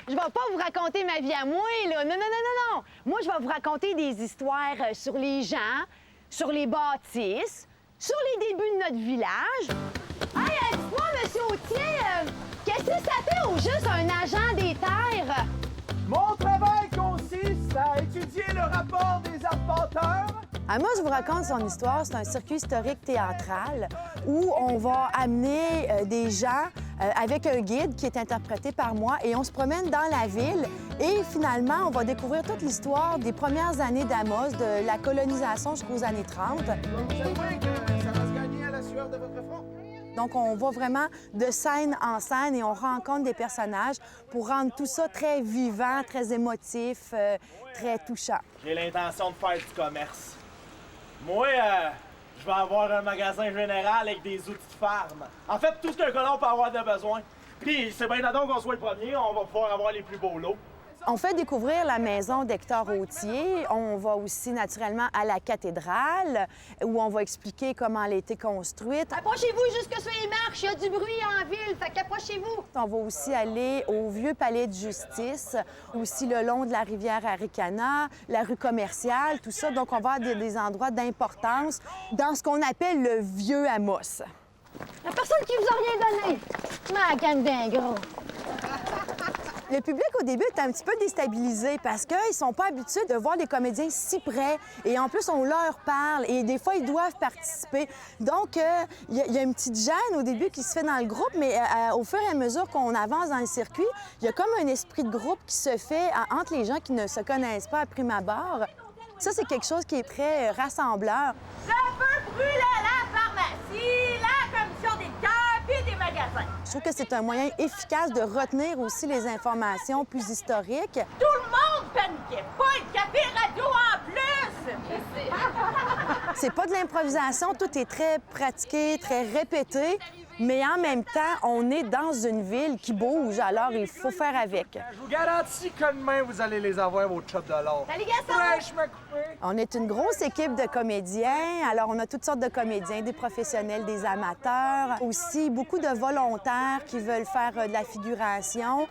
je vais pas vous raconter ma vie à moi, là. Non, non, non, non, non. Moi, je vais vous raconter des histoires sur les gens, sur les bâtisses, sur les débuts de notre village. Hey, dites-moi, monsieur Autier, qu'est-ce que ça fait au juste un agent des terres? Mon travail consiste à étudier le rapport des arpenteurs. Amos vous raconte son histoire. C'est un circuit historique théâtral où on va amener des gens avec un guide qui est interprété par moi et on se promène dans la ville et finalement, on va découvrir toute l'histoire des premières années d'Amos, de la colonisation jusqu'aux années 30. Vous avouez que ça va se gagner à la sueur de votre front? Donc, on va vraiment de scène en scène et on rencontre des personnages pour rendre tout ça très vivant, très émotif, très touchant. J'ai l'intention de faire du commerce. Moi, je vais avoir un magasin général avec des outils de farm. En fait, tout ce qu'un colon peut avoir de besoin. Puis, c'est bien donc qu'on soit le premier, on va pouvoir avoir les plus beaux lots. On fait découvrir la maison d'Hector Autier. On va aussi naturellement à la cathédrale où on va expliquer comment elle a été construite. Approchez-vous jusque sur les marches, il y a du bruit en ville, fait qu'approchez-vous. On va aussi aller au vieux palais de justice, aussi le long de la rivière Aricana, la rue commerciale, tout ça. Donc, on va à des endroits d'importance dans ce qu'on appelle le vieux Amos. La personne qui vous a rien donné. Ma gang d'un gros. Le public, au début, est un petit peu déstabilisé parce qu'ils ne sont pas habitués de voir les comédiens si près. Et en plus, on leur parle et des fois, ils doivent participer. Donc, il y a une petite gêne au début qui se fait dans le groupe, mais au fur et à mesure qu'on avance dans le circuit, il y a comme un esprit de groupe qui se fait entre les gens qui ne se connaissent pas à prime abord. Ça, c'est quelque chose qui est très rassembleur. Ça peut brûler la pharmacie, la commission des terres puis des magasins. Je trouve que c'est un moyen efficace de retenir aussi les informations plus historiques. Tout le monde paniquait, pas le café radio en plus! C'est pas de l'improvisation, tout est très pratiqué, très répété, mais en même temps, on est dans une ville qui bouge, alors il faut faire avec. Je vous garantis que demain, vous allez les avoir, vos chops de l'or. Salut, Gaston! Fraîchement coupés. On est une grosse équipe de comédiens, alors on a toutes sortes de comédiens, des professionnels, des amateurs, aussi beaucoup de volontaires qui veulent faire de la figuration.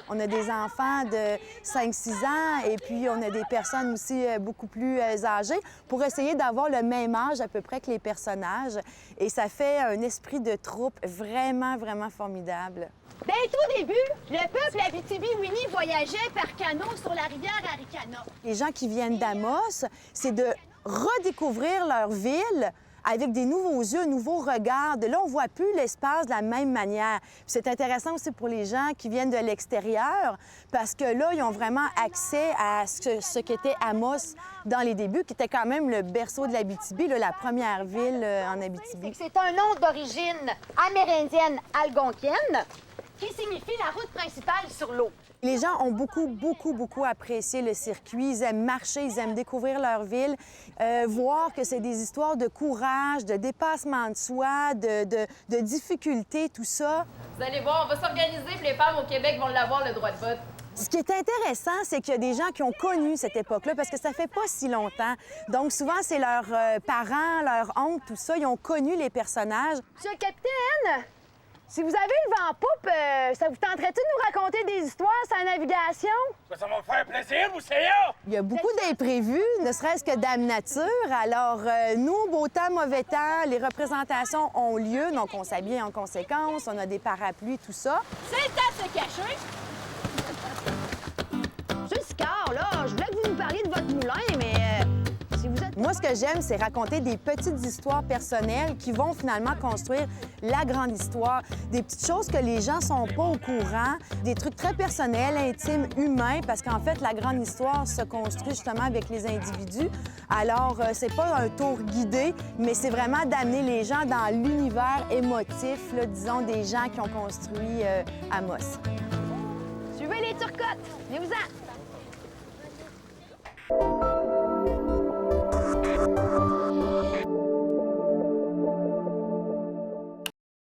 On a des enfants de 5-6 ans et puis on a des personnes aussi beaucoup plus âgées pour essayer d'avoir le même âge à peu près que les personnages. Et ça fait un esprit de troupe vraiment, vraiment formidable. Ben, tout début, le peuple Abitibi-Winnie voyageait par canot sur la rivière Aricana. Les gens qui viennent d'Amos, c'est de redécouvrir leur ville avec des nouveaux yeux, un nouveau regard. De là, on ne voit plus l'espace de la même manière. Puis c'est intéressant aussi pour les gens qui viennent de l'extérieur parce que là, ils ont vraiment accès à ce qu'était Amos dans les débuts, qui était quand même le berceau de l'Abitibi, là, la première ville en Abitibi. C'est un nom d'origine amérindienne algonquienne qui signifie la route principale sur l'eau. Les gens ont beaucoup apprécié le circuit. Ils aiment marcher, ils aiment découvrir leur ville, voir que c'est des histoires de courage, de dépassement de soi, de difficultés, tout ça. Vous allez voir, on va s'organiser, puis les femmes au Québec vont l'avoir, le droit de vote. Ce qui est intéressant, c'est qu'il y a des gens qui ont connu cette époque-là parce que ça fait pas si longtemps. Donc souvent, c'est leurs parents, leurs oncles, tout ça, ils ont connu les personnages. Monsieur le capitaine, si vous avez le vent en poupe, ça vous tenterait-il de nous raconter des histoires sur la navigation? Ça va me faire plaisir, vous c'est là! Il y a beaucoup d'imprévus, ne serait-ce que Dame Nature. Alors, nous, beau temps, mauvais temps, les représentations ont lieu, donc on s'habille en conséquence, on a des parapluies, tout ça. C'est le temps de se cacher. Monsieur Sicard, là, je voulais que vous nous parliez de votre moulin, mais si vous êtes... Moi, ce que j'aime, c'est raconter des petites histoires personnelles qui vont finalement construire la grande histoire. Des petites choses que les gens sont pas au courant, des trucs très personnels, intimes, humains, parce qu'en fait, la grande histoire se construit justement avec les individus. Alors, c'est pas un tour guidé, mais c'est vraiment d'amener les gens dans l'univers émotif, là, disons, des gens qui ont construit Amos. Suivez les turcottes, venez-vous-en!